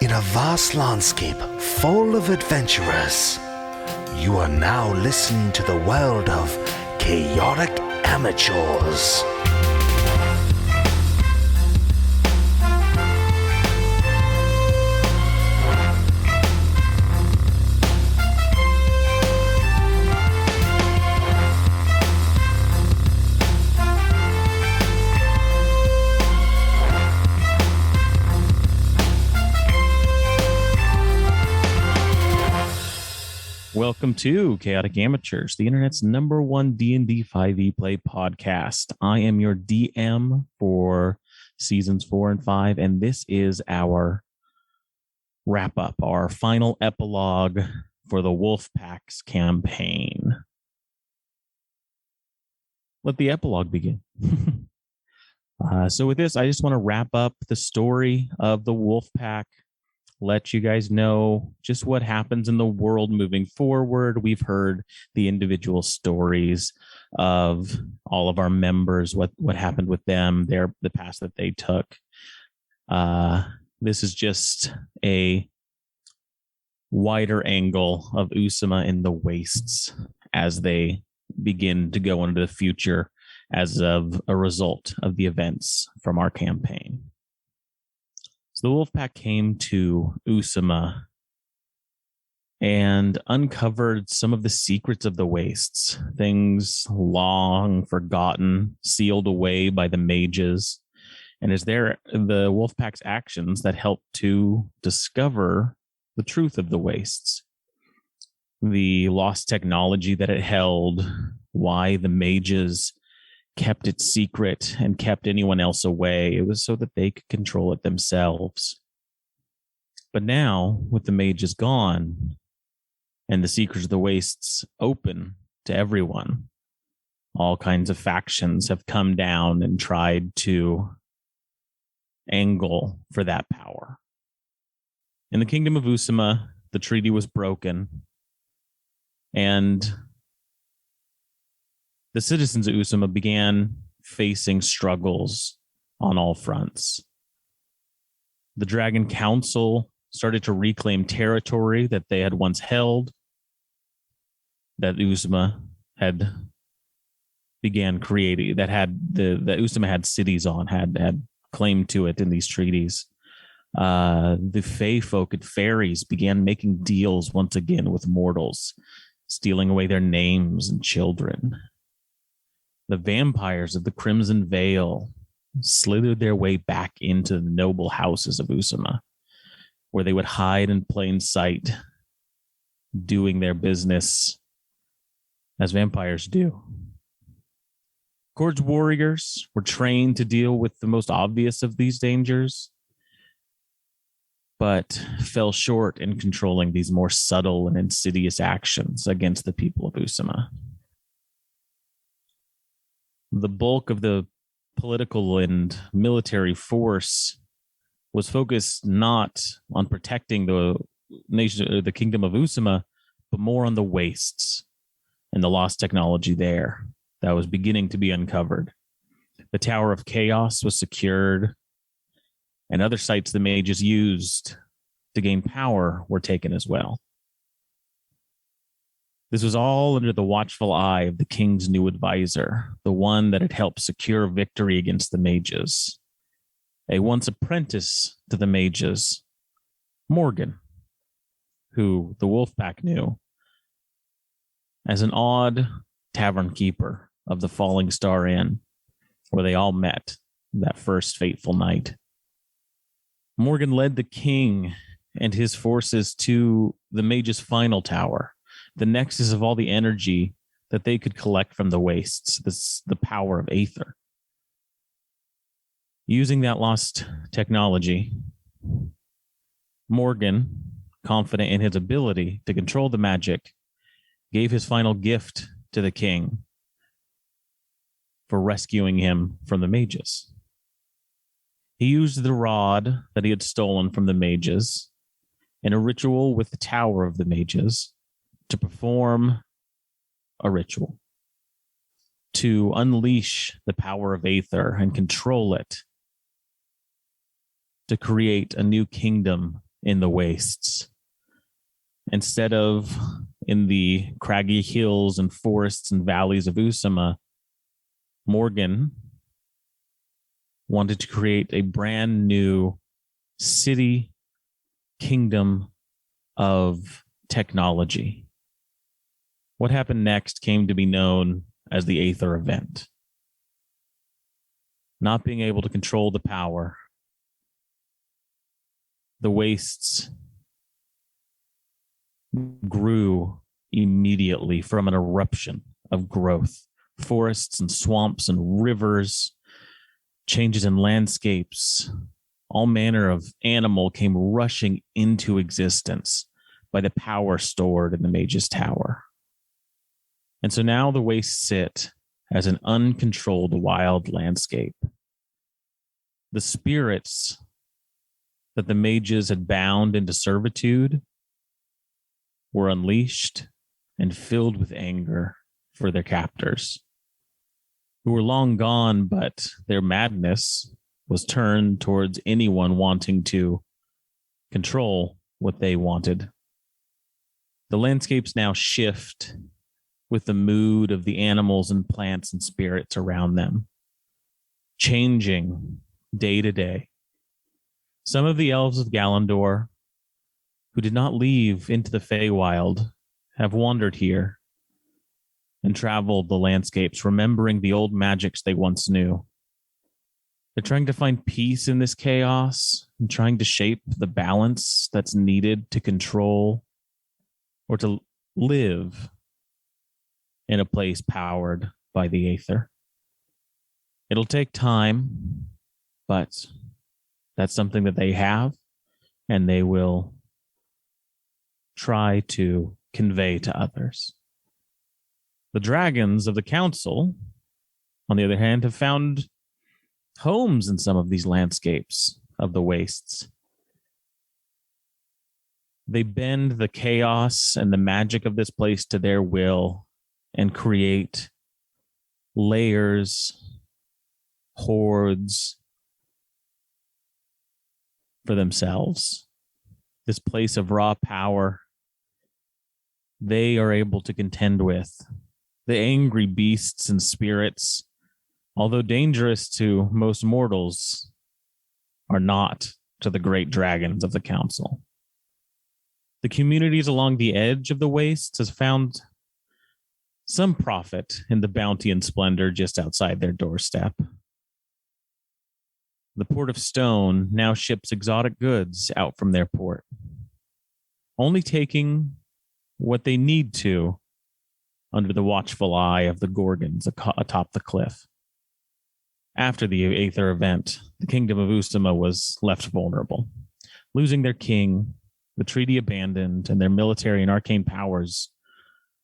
In a vast landscape full of adventurers, you are now listening to the world of chaotic amateurs. Welcome to Chaotic Amateurs, the internet's number one D&D 5e play podcast. I am your DM for seasons 4 and 5, and this is our wrap-up, our final epilogue for the Wolfpack's campaign. Let the epilogue begin. So with this, I just want to wrap up the story of the Wolfpack, let you guys know just what happens in the world moving forward. We've heard the individual stories of all of our members, what happened with them, the path that they took. This is just a wider angle of Usama in the Wastes as they begin to go into the future as of a result of the events from our campaign. So the Wolfpack came to Usama and uncovered some of the secrets of the Wastes, things long forgotten, sealed away by the mages. And it's the Wolfpack's actions that helped to discover the truth of the Wastes, the lost technology that it held, why the mages kept it secret and kept anyone else away. It was so that they could control it themselves. But now, with the mages gone and the secrets of the Wastes open to everyone, all kinds of factions have come down and tried to angle for that power. In the kingdom of Usama, the treaty was broken, and the citizens of Usama began facing struggles on all fronts. The Dragon Council started to reclaim territory that they had once held, that Usama had began creating, that Usama had cities on, had claim to it in these treaties. The Fae folk and fairies began making deals once again with mortals, stealing away their names and children. The vampires of the Crimson Veil slithered their way back into the noble houses of Usama, where they would hide in plain sight, doing their business as vampires do. Kord's warriors were trained to deal with the most obvious of these dangers, but fell short in controlling these more subtle and insidious actions against the people of Usama. The bulk of the political and military force was focused not on protecting the nation, or the kingdom of Usama, but more on the Wastes and the lost technology there that was beginning to be uncovered. The Tower of Chaos was secured, and other sites the mages used to gain power were taken as well. This was all under the watchful eye of the king's new advisor, the one that had helped secure victory against the mages. A once apprentice to the mages, Morgan, who the Wolfpack knew as an odd tavern keeper of the Falling Star Inn, where they all met that first fateful night. Morgan led the king and his forces to the mages' final tower, the nexus of all the energy that they could collect from the Wastes, the power of Aether. Using that lost technology, Morgan, confident in his ability to control the magic, gave his final gift to the king for rescuing him from the mages. He used the rod that he had stolen from the mages in a ritual with the Tower of the Mages to perform a ritual, to unleash the power of Aether and control it, to create a new kingdom in the wastes. Instead of in the craggy hills and forests and valleys of Usama, Morgan wanted to create a brand new city kingdom of technology. What happened next came to be known as the Aether Event. Not being able to control the power, the wastes grew immediately from an eruption of growth. Forests and swamps and rivers, changes in landscapes, all manner of animal came rushing into existence by the power stored in the Mage's Tower. And so now the wastes sit as an uncontrolled wild landscape. The spirits that the mages had bound into servitude were unleashed and filled with anger for their captors, who were long gone, but their madness was turned towards anyone wanting to control what they wanted. The landscapes now shift with the mood of the animals and plants and spirits around them, changing day to day. Some of the elves of Galandor, who did not leave into the Feywild, have wandered here and traveled the landscapes, remembering the old magics they once knew. They're trying to find peace in this chaos and trying to shape the balance that's needed to control or to live in a place powered by the Aether. It'll take time, but that's something that they have, and they will try to convey to others. The dragons of the council, on the other hand, have found homes in some of these landscapes of the wastes. They bend the chaos and the magic of this place to their will and create layers, hordes for themselves. This place of raw power they are able to contend with. The angry beasts and spirits, although dangerous to most mortals, are not to the great dragons of the council. The communities along the edge of the wastes has found some profit in the bounty and splendor just outside their doorstep. The Port of Stone now ships exotic goods out from their port, only taking what they need to under the watchful eye of the Gorgons atop the cliff. After the Aether event, the kingdom of Usama was left vulnerable. Losing their king, the treaty abandoned, and their military and arcane powers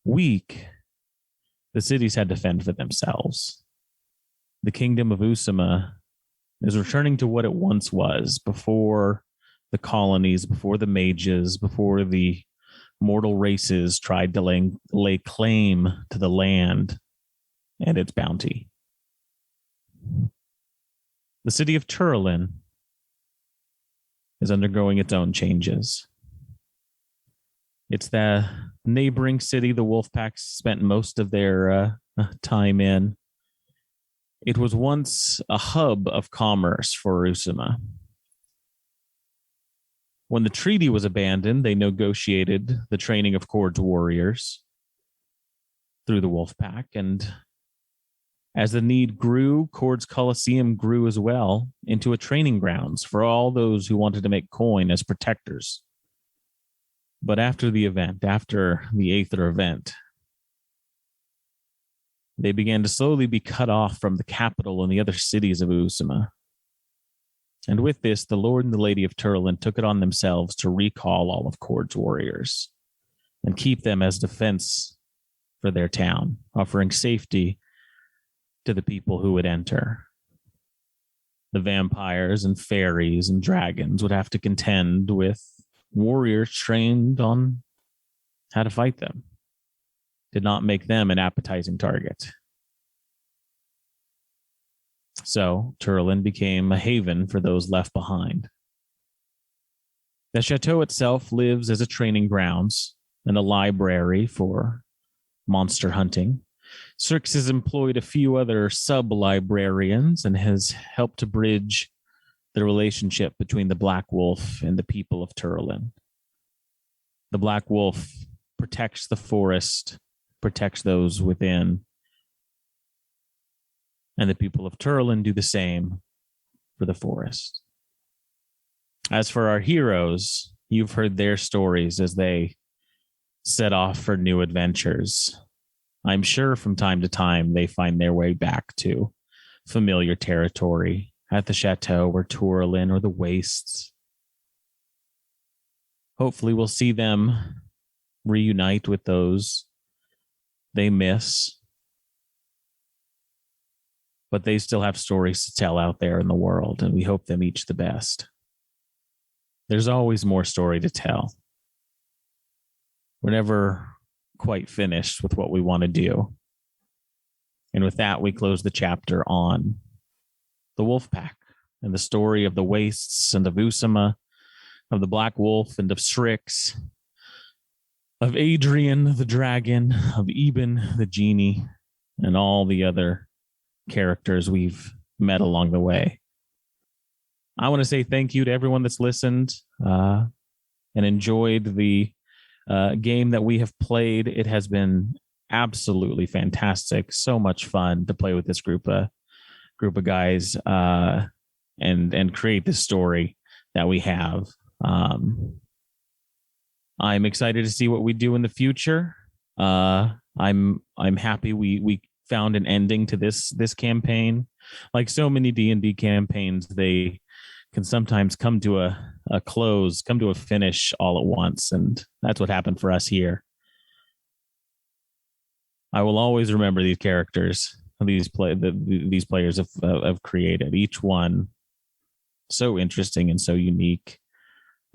weak, the cities had to fend for themselves. The kingdom of Usama is returning to what it once was, before the colonies, before the mages, before the mortal races tried to lay claim to the land and its bounty. The city of Turlin is undergoing its own changes. It's the neighboring city the Wolfpack spent most of their time in. It was once a hub of commerce for Usama. When the treaty was abandoned, they negotiated the training of Kord's warriors through the Wolfpack, and as the need grew, Kord's Colosseum grew as well into a training grounds for all those who wanted to make coin as protectors. But after the Aether event, they began to slowly be cut off from the capital and the other cities of Usama. And with this, the Lord and the Lady of Turlin took it on themselves to recall all of Kord's warriors and keep them as defense for their town, offering safety to the people who would enter. The vampires and fairies and dragons would have to contend with warriors trained on how to fight them. Did not make them an appetizing target. So Turlin became a haven for those left behind. The chateau itself lives as a training grounds and a library for monster hunting. Cirx has employed a few other sub-librarians and has helped to bridge the relationship between the Black Wolf and the people of Turlin. The Black Wolf protects the forest, protects those within, and the people of Turlin do the same for the forest. As for our heroes, you've heard their stories as they set off for new adventures. I'm sure from time to time they find their way back to familiar territory at the chateau or Turlin or the wastes. Hopefully we'll see them reunite with those they miss. But they still have stories to tell out there in the world, and we hope them each the best. There's always more story to tell. We're never quite finished with what we want to do. And with that, we close the chapter on the wolf pack and the story of the wastes and of Usama, of the Black Wolf and of Strix, of Adrian the dragon, of Eben the genie, and all the other characters we've met along the way. I want to say thank you to everyone that's listened and enjoyed the game that we have played. It has been absolutely fantastic. So much fun to play with this group of guys and create this story that we have. I'm excited to see what we do in the future. I'm happy we found an ending to this campaign. Like so many D&D campaigns, they can sometimes come to a close, come to a finish all at once, and that's what happened for us here. I will always remember these characters these players have created. Each one so interesting and so unique.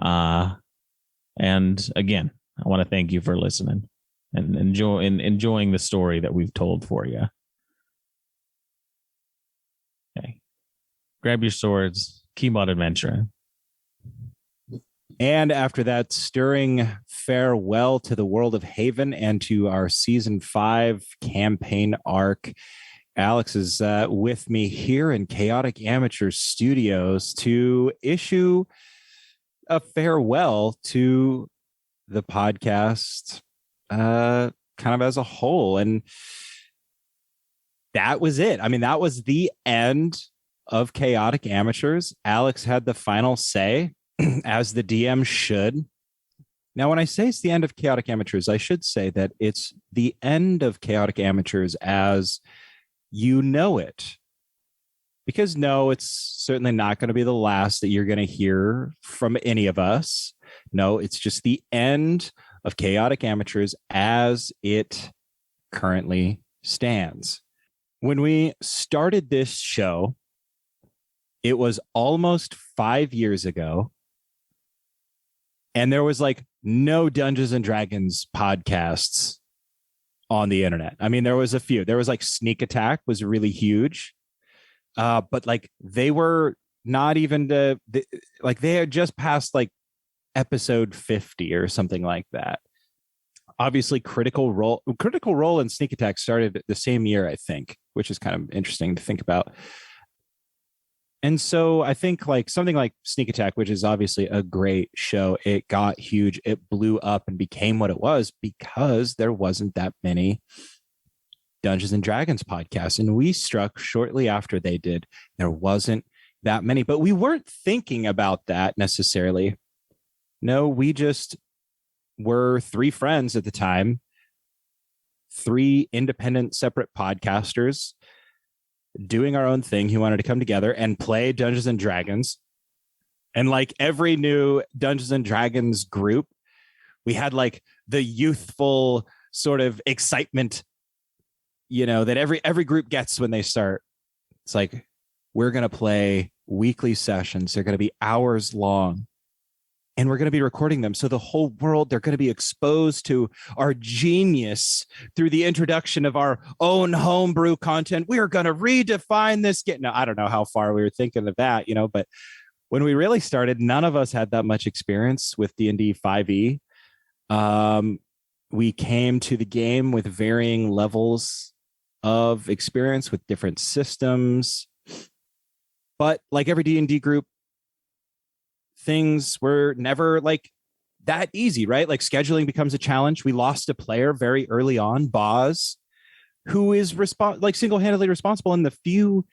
And again, I want to thank you for listening and enjoying the story that we've told for you. Okay, grab your swords. Keep on adventuring. And after that stirring farewell to the world of Haven and to our season 5 campaign arc, Alex is with me here in Chaotic Amateur Studios to issue a farewell to the podcast kind of as a whole. And that was it. I mean, that was the end of Chaotic Amateurs. Alex had the final say, as the DM should. Now, when I say it's the end of Chaotic Amateurs, I should say that it's the end of Chaotic Amateurs as you know it. Because no, it's certainly not going to be the last that you're going to hear from any of us. No, it's just the end of Chaotic Amateurs as it currently stands. When we started this show, it was almost 5 years ago, and there was like no Dungeons and Dragons podcasts on the internet. I mean, there was a few. There was like Sneak Attack was really huge, but like they were not even they had just passed like episode 50 or something like that. Obviously, Critical Role and Sneak Attack started the same year, I think, which is kind of interesting to think about. And so I think like something like Sneak Attack, which is obviously a great show, it got huge. It blew up and became what it was because there wasn't that many Dungeons and Dragons podcasts. And we struck shortly after they did. There wasn't that many, but we weren't thinking about that necessarily. No, we just were 3 friends at the time, 3 independent, separate podcasters doing our own thing who wanted to come together and play Dungeons and Dragons. And like every new Dungeons and Dragons group, we had like the youthful sort of excitement, you know, that every group gets when they start. It's like, we're going to play weekly sessions. They're going to be hours long. And we're going to be recording them. So the whole world, they're going to be exposed to our genius through the introduction of our own homebrew content. We are going to redefine this. No, I don't know how far we were thinking of that, you know, but when we really started, none of us had that much experience with D&D 5e. We came to the game with varying levels of experience with different systems. But like every D&D group, things were never like that easy, right? Like scheduling becomes a challenge. We lost a player very early on, Boz, who is single-handedly responsible in the few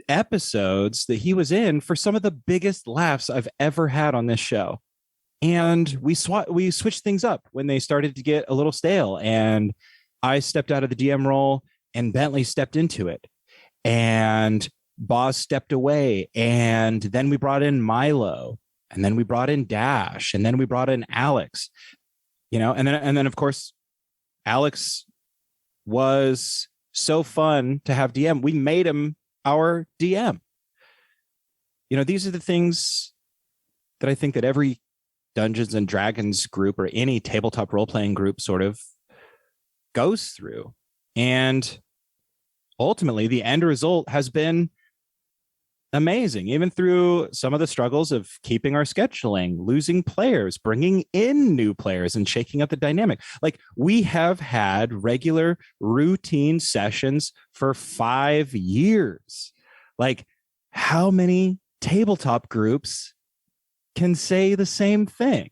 episodes that he was in for some of the biggest laughs I've ever had on this show. And we switched things up when they started to get a little stale, and I stepped out of the DM role and Bentley stepped into it, and Boz stepped away, and then we brought in Milo, and then we brought in Dash, and then we brought in Alex, and then of course Alex was so fun to have DM. We made him our DM. These are the things that I think that every Dungeons and Dragons group or any tabletop role-playing group sort of goes through. And ultimately, the end result has been amazing, even through some of the struggles of keeping our scheduling, losing players, bringing in new players, and shaking up the dynamic. Like, we have had regular routine sessions for 5 years. Like, how many tabletop groups can say the same thing?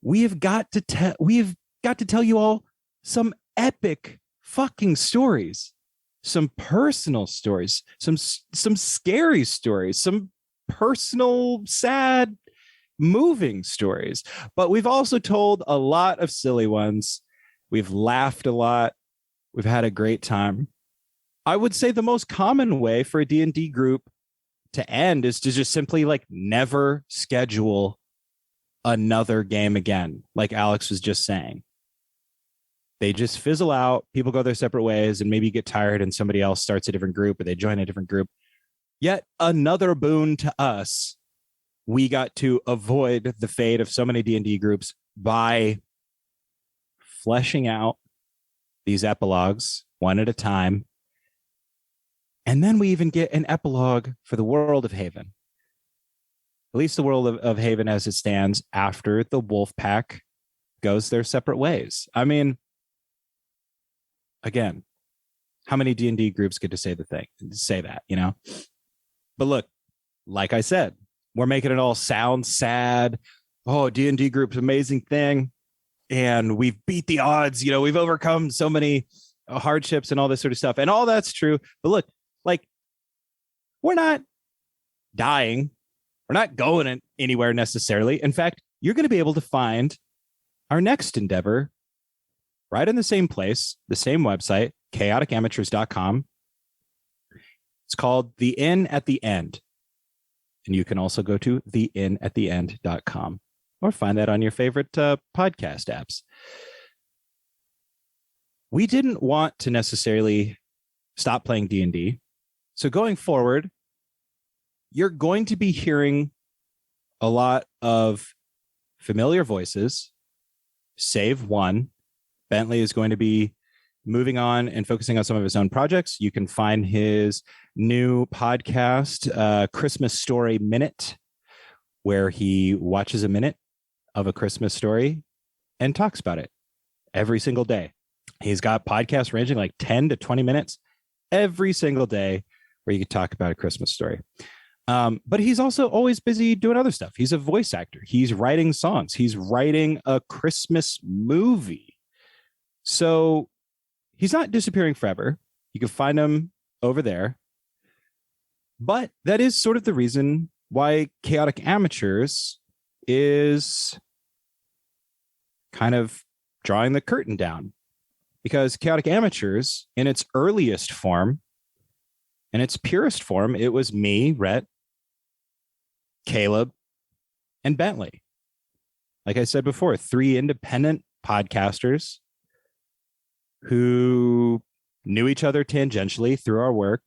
We have got to tell you all some epic fucking stories, some personal stories, some scary stories, some personal, sad, moving stories. But we've also told a lot of silly ones. We've laughed a lot. We've had a great time. I would say the most common way for a D&D group to end is to just simply like never schedule another game again. Like Alex was just saying, they just fizzle out, people go their separate ways, and maybe get tired and somebody else starts a different group or they join a different group. Yet another boon to us, we got to avoid the fate of so many D&D groups by fleshing out these epilogues one at a time. And then we even get an epilogue for the world of Haven. At least the world of Haven as it stands after the wolf pack goes their separate ways. I mean, again, how many D&D groups get to say that, But look, like I said, we're making it all sound sad. Oh, D&D group's amazing thing. And we've beat the odds. We've overcome so many hardships and all this sort of stuff. And all that's true. But look, like, we're not dying. We're not going anywhere necessarily. In fact, you're going to be able to find our next endeavor right in the same place, the same website, chaoticamateurs.com. It's called The Inn at the End. And you can also go to theinattheend.com or find that on your favorite podcast apps. We didn't want to necessarily stop playing D&D. So going forward, you're going to be hearing a lot of familiar voices, save one. Bentley is going to be moving on and focusing on some of his own projects. You can find his new podcast, Christmas Story Minute, where he watches a minute of a Christmas story and talks about it every single day. He's got podcasts ranging like 10 to 20 minutes every single day where you can talk about a Christmas story. But he's also always busy doing other stuff. He's a voice actor. He's writing songs. He's writing a Christmas movie. So he's not disappearing forever. You can find him over there. But that is sort of the reason why Chaotic Amateurs is kind of drawing the curtain down. Because Chaotic Amateurs, in its earliest form, in its purest form, it was me, Rhett, Caleb, and Bentley. Like I said before, 3 independent podcasters who knew each other tangentially through our work,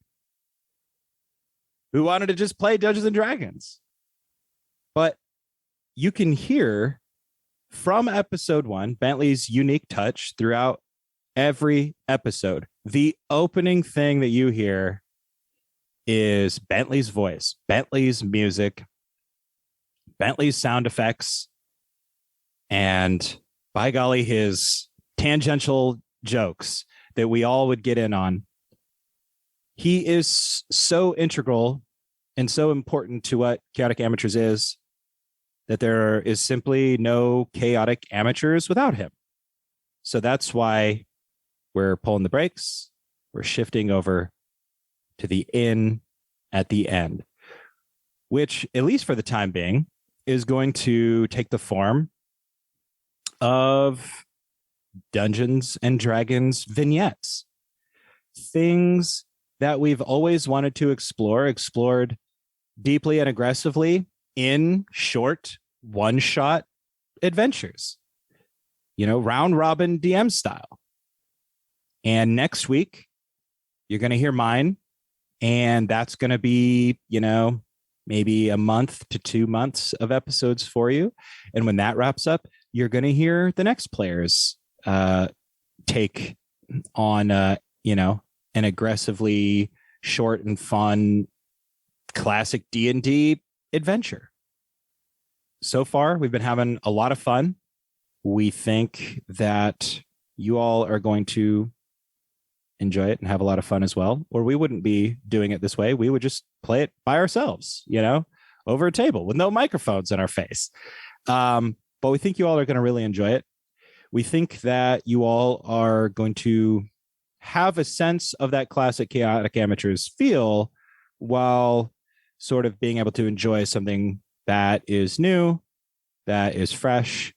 who wanted to just play Dungeons and Dragons. But you can hear from episode 1, Bentley's unique touch throughout every episode. The opening thing that you hear is Bentley's voice, Bentley's music, Bentley's sound effects, and by golly, his tangential jokes that we all would get in on. He is so integral and so important to what Chaotic Amateurs is that there is simply no Chaotic Amateurs without him. So that's why we're pulling the brakes. We're shifting over to the in at the end, which, at least for the time being, is going to take the form of Dungeons and Dragons vignettes. Things that we've always wanted to explore, explored deeply and aggressively in short one-shot adventures, round robin DM style. And next week, you're going to hear mine. And that's going to be, maybe a month to 2 months of episodes for you. And when that wraps up, you're going to hear the next player's take on, an aggressively short and fun classic D&D adventure. So far, we've been having a lot of fun. We think that you all are going to enjoy it and have a lot of fun as well, or we wouldn't be doing it this way. We would just play it by ourselves, over a table with no microphones in our face. But we think you all are going to really enjoy it. We think that you all are going to have a sense of that classic Chaotic Amateurs feel while sort of being able to enjoy something that is new, that is fresh.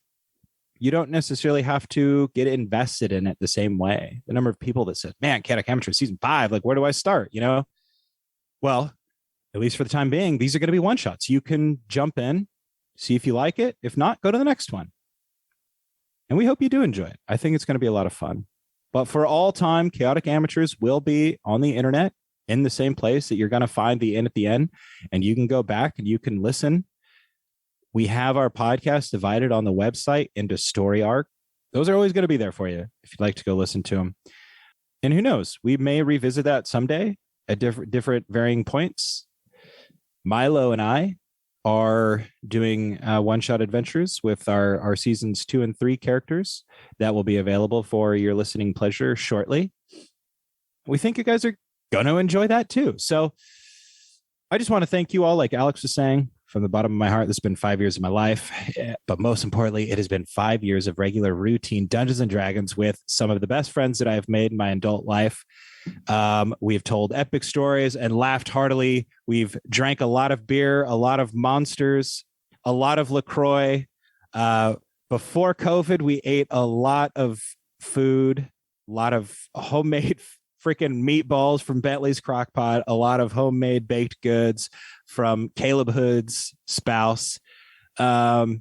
You don't necessarily have to get invested in it the same way. The number of people that said, man, Chaotic Amateurs season 5, like, where do I start? Well, at least for the time being, these are going to be one shots. You can jump in, see if you like it. If not, go to the next one. And we hope you do enjoy it. I think it's going to be a lot of fun. But for all time, Chaotic Amateurs will be on the internet in the same place that you're going to find the in at the end. And you can go back and you can listen. We have our podcast divided on the website into story arc. Those are always going to be there for you if you'd like to go listen to them. And who knows, we may revisit that someday at different varying points. Milo and I are doing one-shot adventures with our seasons 2 and 3 characters that will be available for your listening pleasure shortly. We think you guys are going to enjoy that too. So I just want to thank you all, like Alex was saying, from the bottom of my heart. This has been 5 years of my life, but most importantly, it has been 5 years of regular routine Dungeons and Dragons with some of the best friends that I have made in my adult life. We've told epic stories and laughed heartily. We've drank a lot of beer, a lot of Monsters, a lot of LaCroix. Before COVID, we ate a lot of food, a lot of homemade freaking meatballs from Bentley's Crockpot, a lot of homemade baked goods from Caleb Hood's spouse. And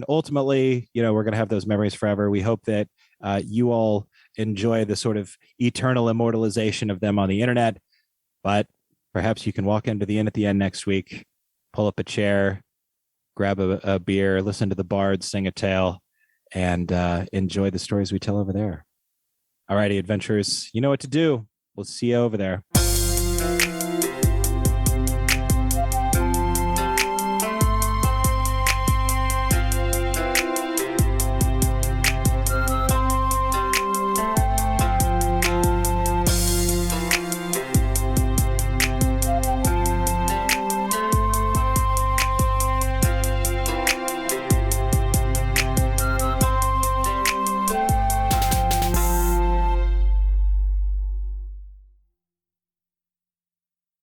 ultimately, we're going to have those memories forever. We hope that you all enjoy the sort of eternal immortalization of them on the internet. But perhaps you can walk into the inn at the end next week, pull up a chair, grab a beer, listen to the bards sing a tale, and enjoy the stories we tell over there. All righty, adventurers, you know what to do. We'll see you over there.